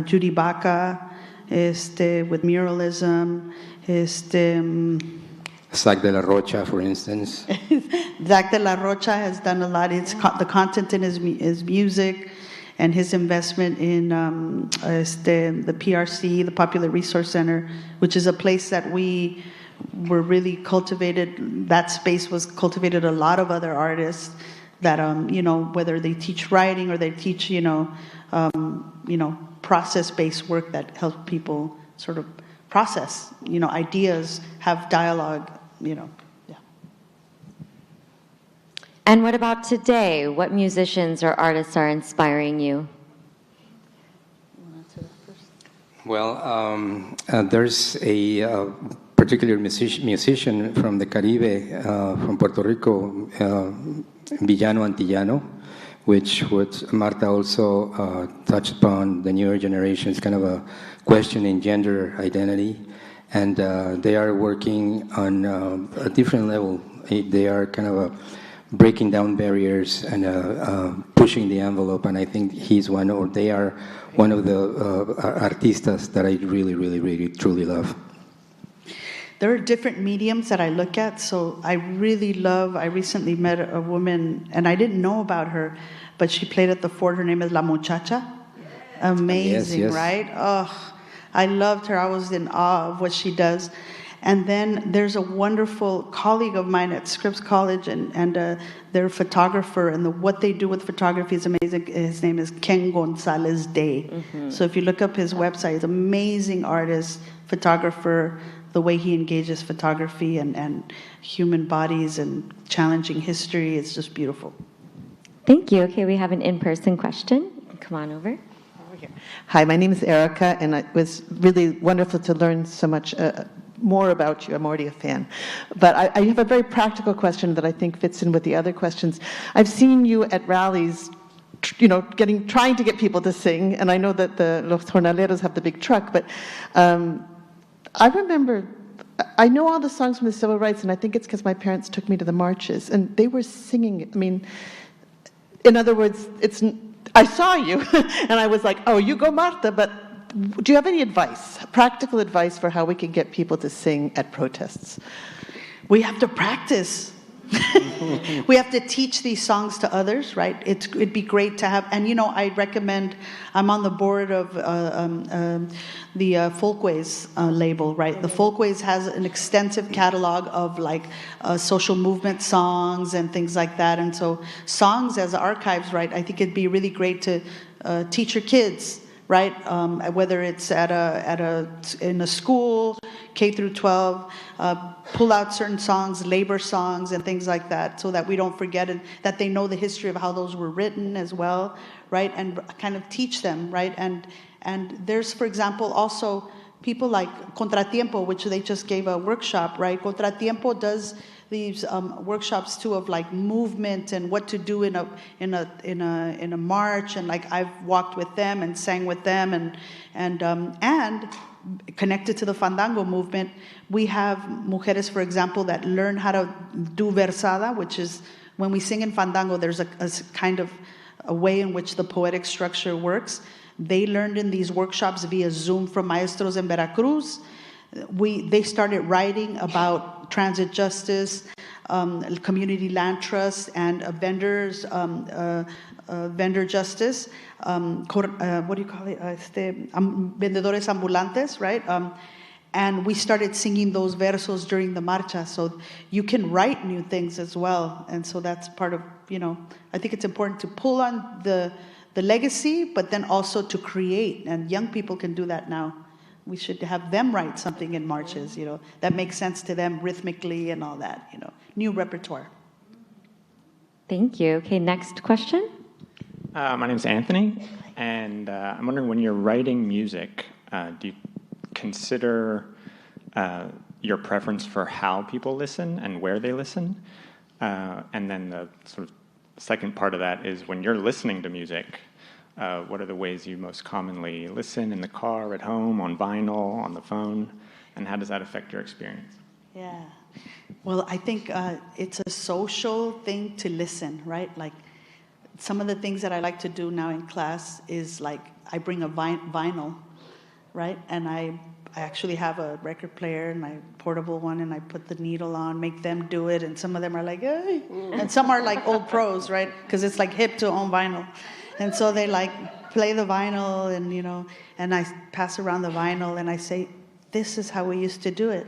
Judy Baca, with muralism, Zach de la Rocha, for instance. Zach de la Rocha has done a lot. The content in his music and his investment in the PRC, the Popular Resource Center, which is a place that we were really cultivated. That space was cultivated a lot of other artists that, whether they teach writing or they teach, process-based work that helps people sort of process, ideas, have dialogue, yeah. And what about today? What musicians or artists are inspiring you? Well, there's a particular musician from the Caribe, from Puerto Rico, Villano Antillano, which Martha also touched upon, the newer generations, kind of a question in gender identity. And they are working on a different level. They are kind of breaking down barriers and pushing the envelope. And I think they are one of the artistas that I really, really, really, truly love. There are different mediums that I look at. So I recently met a woman, and I didn't know about her, but she played at the Fort. Her name is La Muchacha. Amazing, yes. Right? Oh, I loved her. I was in awe of what she does. And then there's a wonderful colleague of mine at Scripps College, and they're a photographer, and what they do with photography is amazing. His name is Ken Gonzalez Day. Mm-hmm. So if you look up his website, he's an amazing artist, photographer. The way he engages photography and human bodies and challenging history, it's just beautiful. Thank you. Okay, we have an in-person question. Come on over. Hi, my name is Erica, and it was really wonderful to learn so much more about you. I'm already a fan. But I have a very practical question that I think fits in with the other questions. I've seen you at rallies, trying to get people to sing, and I know that the Los Jornaleros have the big truck, but I know all the songs from the civil rights, and I think it's because my parents took me to the marches, and they were singing. I mean, in other words, I saw you, and I was like, oh, you go, Martha, but do you have any advice, practical advice for how we can get people to sing at protests? We have to practice. We have to teach these songs to others, right? It'd be great to have, and I recommend, I'm on the board of the Folkways label, right? The Folkways has an extensive catalog of like social movement songs and things like that, and so songs as archives, right? I think it'd be really great to teach your kids, right? Whether it's in a school, K through 12, pull out certain songs, labor songs, and things like that, so that we don't forget, and that they know the history of how those were written as well, right? And kind of teach them, right? And there's, for example, also people like Contratiempo, which they just gave a workshop, right? Contratiempo does these workshops too of like movement and what to do in a march, and like I've walked with them and sang with them, and connected to the Fandango movement, we have mujeres, for example, that learn how to do versada, which is when we sing in Fandango, there's a kind of a way in which the poetic structure works. They learned in these workshops via Zoom from maestros in Veracruz. They started writing about transit justice, community land trust, and vendors, vendor justice. What do you call it? Vendedores ambulantes, right? And we started singing those versos during the marcha. So you can write new things as well. And so that's part of, I think it's important to pull on the legacy, but then also to create. And young people can do that now. We should have them write something in marches, that makes sense to them rhythmically and all that, new repertoire. Thank you. Okay, next question. My name is Anthony, and I'm wondering, when you're writing music, do you consider your preference for how people listen and where they listen? And then the sort of second part of that is, when you're listening to music, what are the ways you most commonly listen? In the car, at home, on vinyl, on the phone? And how does that affect your experience? Yeah. Well, I think it's a social thing to listen, right? Like, some of the things that I like to do now in class is, like, I bring a vinyl, right? And I actually have a record player, and my portable one, and I put the needle on, make them do it, and some of them are like, hey. And some are like old pros, right? Because it's like hip to own vinyl. And so they like play the vinyl, and and I pass around the vinyl, and I say, this is how we used to do it.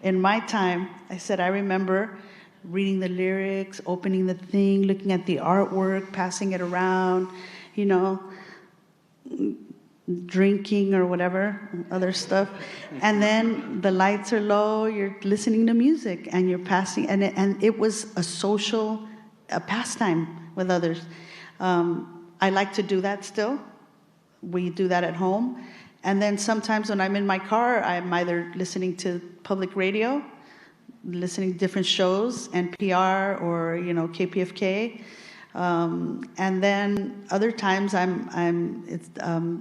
In my time, I said, I remember reading the lyrics, opening the thing, looking at the artwork, passing it around, drinking or whatever, other stuff. And then the lights are low, you're listening to music, and you're passing, and it was a pastime with others. I like to do that still. We do that at home. And then sometimes when I'm in my car, I'm either listening to public radio, listening to different shows, NPR or KPFK, and then other times I'm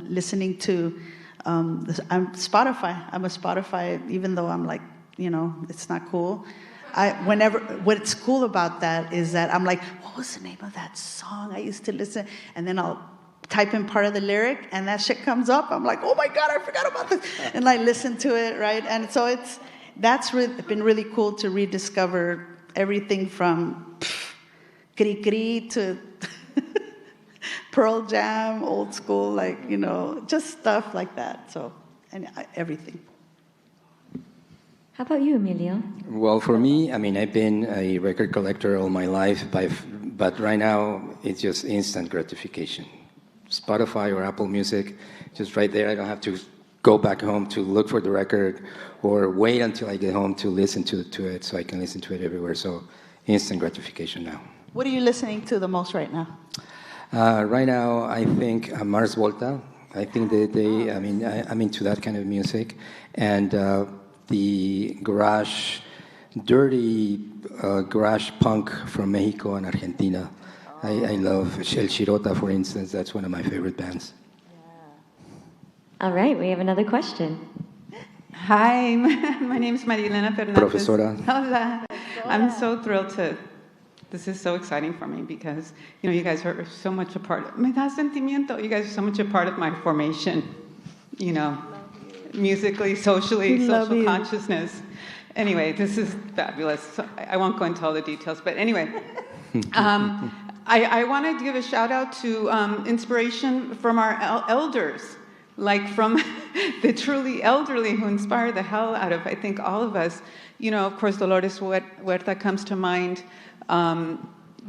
listening to I'm Spotify. I'm a Spotify, even though I'm like it's not cool. What's cool about that is that I'm like, what was the name of that song I used to listen? And then I'll type in part of the lyric, and that shit comes up. I'm like, oh my God, I forgot about this. And I listen to it, right? And so that's been really cool to rediscover everything from Cri Cri to Pearl Jam, old school, like, just stuff like that. So, and everything. How about you, Emilio? Well, for me, I've been a record collector all my life, but right now it's just instant gratification. Spotify or Apple Music, just right there. I don't have to go back home to look for the record or wait until I get home to listen to it, so I can listen to it everywhere. So instant gratification now. What are you listening to the most right now? Right now, I think Mars Volta. I think I'm into that kind of music. And the dirty garage punk from Mexico and Argentina. I love El Chirota, for instance. That's one of my favorite bands. All right, we have another question. Hi, my name is Marilena Fernandez. Profesora. Hola. I'm so thrilled this is so exciting for me because, you guys are so much a part, me da sentimiento, you guys are so much a part of my formation, musically, socially, social consciousness. Anyway, this is fabulous. So I won't go into all the details, but anyway. I want to give a shout out to inspiration from our elders, like from the truly elderly who inspire the hell out of, I think, all of us. You know, of course, Dolores Huerta comes to mind.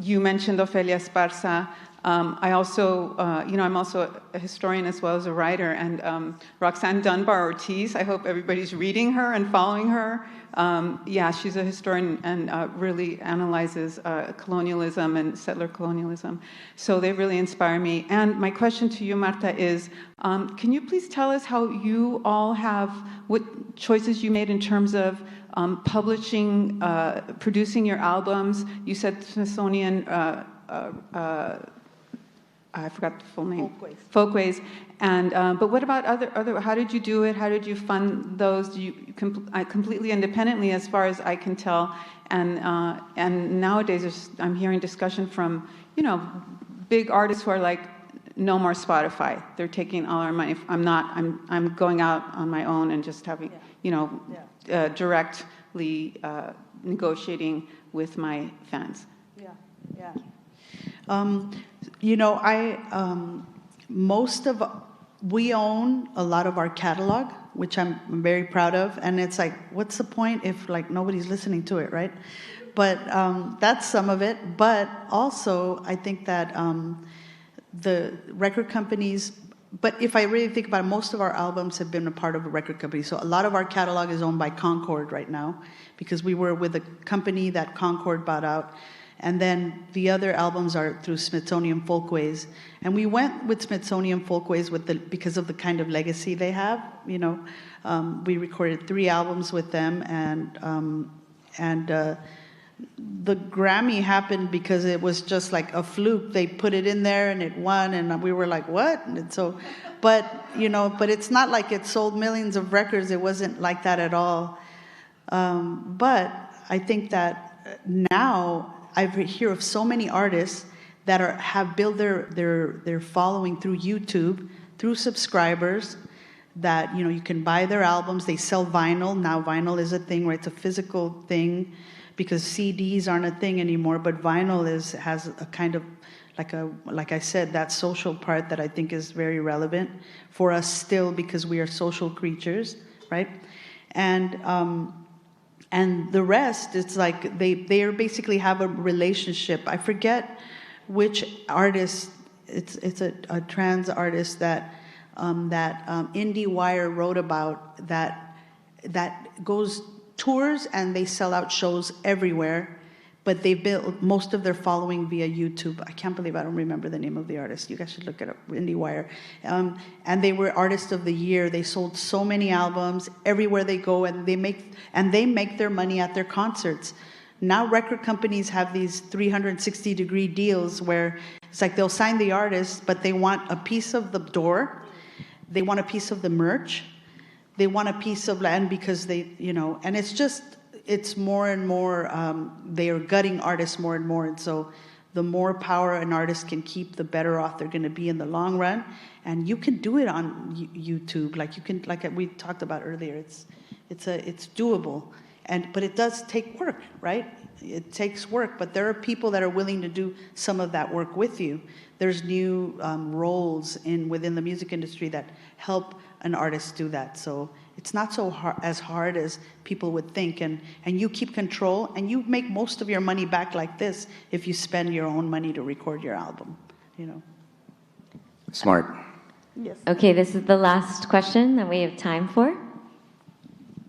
You mentioned Ofelia Esparza. I also, I'm also a historian as well as a writer, and Roxanne Dunbar Ortiz, I hope everybody's reading her and following her. She's a historian and really analyzes colonialism and settler colonialism. So they really inspire me. And my question to you, Martha, is can you please tell us how you all what choices you made in terms of publishing, producing your albums? You said Smithsonian, I forgot the full name. Folkways. And but what about other? How did you do it? How did you fund those? Do you completely independently, as far as I can tell? And nowadays, I'm hearing discussion from big artists who are like, no more Spotify. They're taking all our money. I'm going out on my own and just having directly negotiating with my fans. We own a lot of our catalog, which I'm very proud of, and it's like, what's the point if like nobody's listening to it, right? But that's some of it. But also, I think that the record companies. But if I really think about it, most of our albums have been a part of a record company. So a lot of our catalog is owned by Concord right now, because we were with a company that Concord bought out. And then the other albums are through Smithsonian Folkways. And we went with Smithsonian Folkways because of the kind of legacy they have. We recorded 3 albums with them, and the Grammy happened because it was just like a fluke. They put it in there and it won, and we were like, what? And so, but it's not like it sold millions of records. It wasn't like that at all. But I think that now I hear of so many artists that have built their following through YouTube, through subscribers, that you can buy their albums. They sell vinyl. Now vinyl is a thing, right? It's a physical thing, because CDs aren't a thing anymore, but vinyl has a kind of like I said, that social part that I think is very relevant for us still, because we are social creatures, right? And the rest, it's like they basically have a relationship. I forget which artist. It's a trans artist that IndieWire wrote about, that goes tours and they sell out shows everywhere, but they built most of their following via YouTube. I can't believe I don't remember the name of the artist. You guys should look it up, IndieWire. And they were Artist of the Year. They sold so many albums everywhere they go, and they make their money at their concerts. Now record companies have these 360-degree deals where it's like they'll sign the artist, but they want a piece of the door, they want a piece of the merch, they want a piece of land, because and it's more and more, they are gutting artists more and more. And so the more power an artist can keep, the better off they're going to be in the long run. And you can do it on YouTube. Like we talked about earlier, it's doable. But it does take work, right? It takes work, but there are people that are willing to do some of that work with you. There's new roles within the music industry that help an artist do that. So it's not so hard as people would think, and you keep control, and you make most of your money back like this if you spend your own money to record your album, Smart. Yes. Okay, this is the last question that we have time for.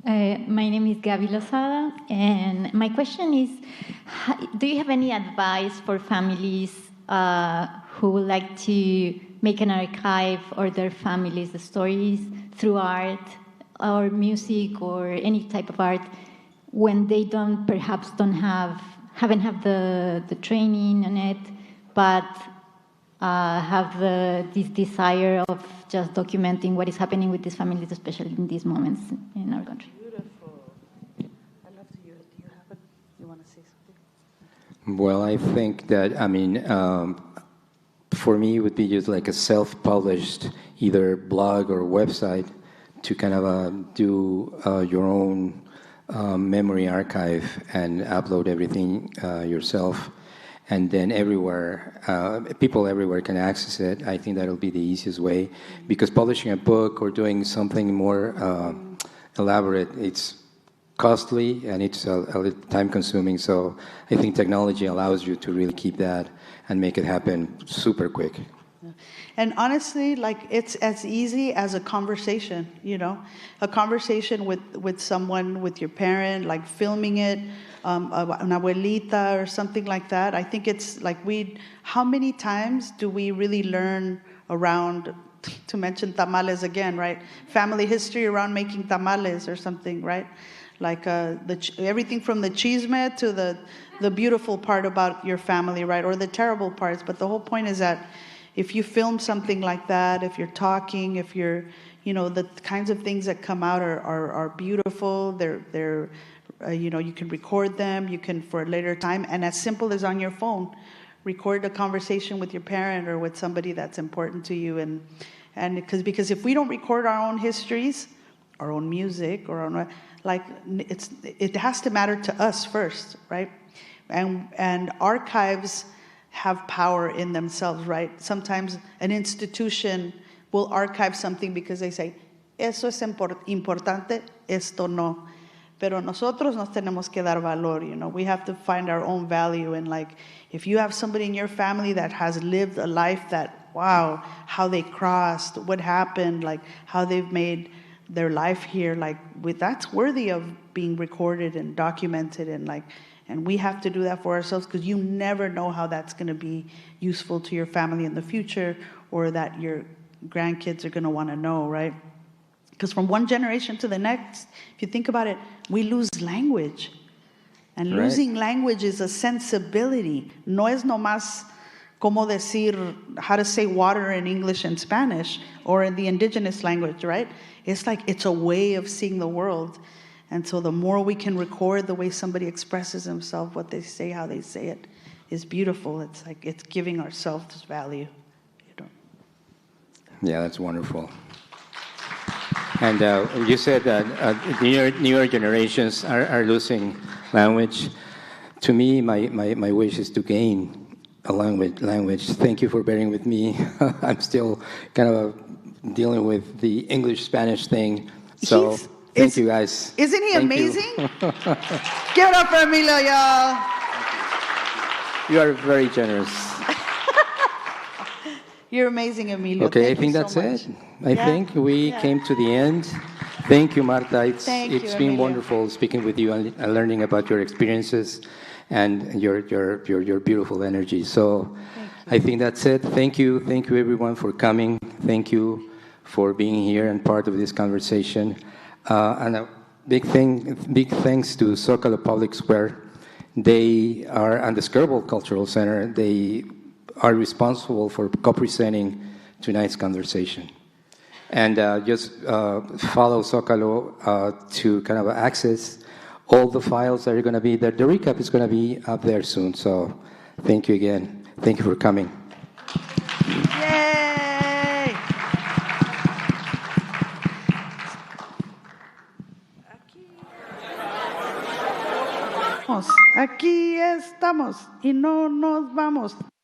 My name is Gaby Lozada, and my question is, do you have any advice for families who would like to make an archive of their family's stories through art or music or any type of art, when they haven't have the training on it, but have this desire of just documenting what is happening with these families, especially in these moments in our country? Beautiful. I love to hear it. Do you have it? You want to say something? Well, I think that, for me, it would be just like a self-published either blog or website to kind of do your own memory archive and upload everything yourself, and then people everywhere can access it. I think that'll be the easiest way, because publishing a book or doing something more elaborate, it's costly and it's a little time-consuming. So I think technology allows you to really keep that and make it happen super quick. And honestly, like, it's as easy as a conversation, a conversation with someone, with your parent, like filming it, an abuelita or something like that. I think it's like how many times do we really learn around, to mention tamales again, right? Family history around making tamales or something, right? Like everything from the chisme to the beautiful part about your family, right? Or the terrible parts. But the whole point is that if you film something like that, if you're talking, if you're, the kinds of things that come out are beautiful. They're you can record them. You can, for a later time, and as simple as on your phone, record a conversation with your parent or with somebody that's important to you. And because if we don't record our own histories, our own music, or our own, it has to matter to us first, right? And archives have power in themselves, right? Sometimes an institution will archive something because they say, eso es importante, esto no. Pero nosotros nos tenemos que dar valor, We have to find our own value. And if you have somebody in your family that has lived a life that, wow, how they crossed, what happened, how they've made their life here, that's worthy of being recorded and documented, and we have to do that for ourselves, because you never know how that's going to be useful to your family in the future, or that your grandkids are going to want to know, right? Because from one generation to the next, if you think about it, we lose language. And right. Losing language is a sensibility. No es nomás como decir how to say water in English and Spanish, or in the indigenous language, right? It's a way of seeing the world. And so the more we can record the way somebody expresses himself, what they say, how they say it, is beautiful. It's giving ourselves value. Yeah, that's wonderful. And you said that newer generations are losing language. To me, my wish is to gain a language. Thank you for bearing with me. I'm still kind of dealing with the English-Spanish thing. So thank you, guys. Isn't he amazing? Give it up for Emilio, y'all. You are very generous. You're amazing, Emilio. Okay, Thank I think you that's so it. much. I think we came to the end. Thank you, Martha. It's you, been Emilio. wonderful speaking with you and learning about your experiences and your beautiful energy. So I think that's it. Thank you everyone for coming. Thank you for being here and part of this conversation. And a big thanks to Zócalo Public Square. They are, and the Skirball Cultural Center, they are responsible for co-presenting tonight's conversation. And just follow Zócalo to kind of access all the files that are going to be there. The recap is going to be up there soon. So thank you again. Thank you for coming. Yay! Aquí estamos y no nos vamos.